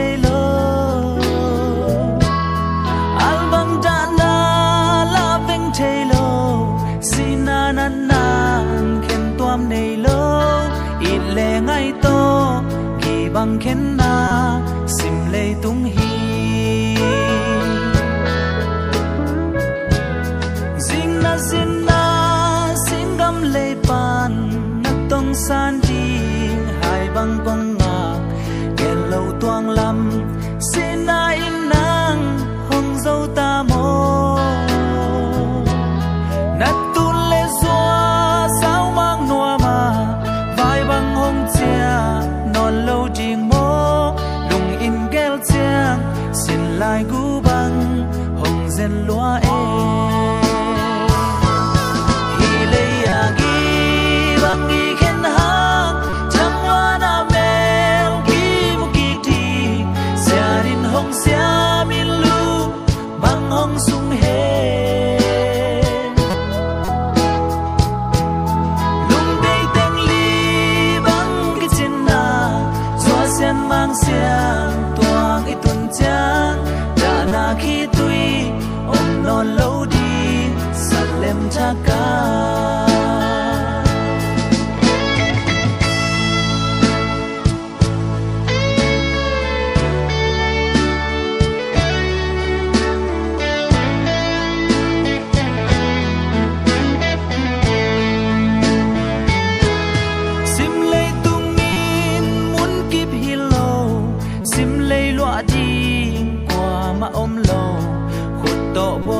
chê lô albang đã la vinh chê lô xin nan nan khen toam nei lô ít lệ ngay to kỳ bằng khen na sim lệ tung hi zing na xin gam lệ pan nát tông san đi hai băng băng ngà kẹn lâu toang lắm xin na in nang hong dâu ta mô nát tu lệ xóa sao mang noa mà vai băng hong chia non lâu jing mô lung in gel chiang xin lại gu băng hong zen loa e hi lệ à gi băng gi khen hak chăm hoa na mel gi mu ki ti sia rin hong sia min lu băng hong sung he lung dei teng li băng ki chin na xóa sen mang xiang toang i tun chang da na khi tui om non lâu đi sat lem cha ka sim lei tung min muốn kịp hi lâu sim lei loa đi qua mà om lâu khut to bo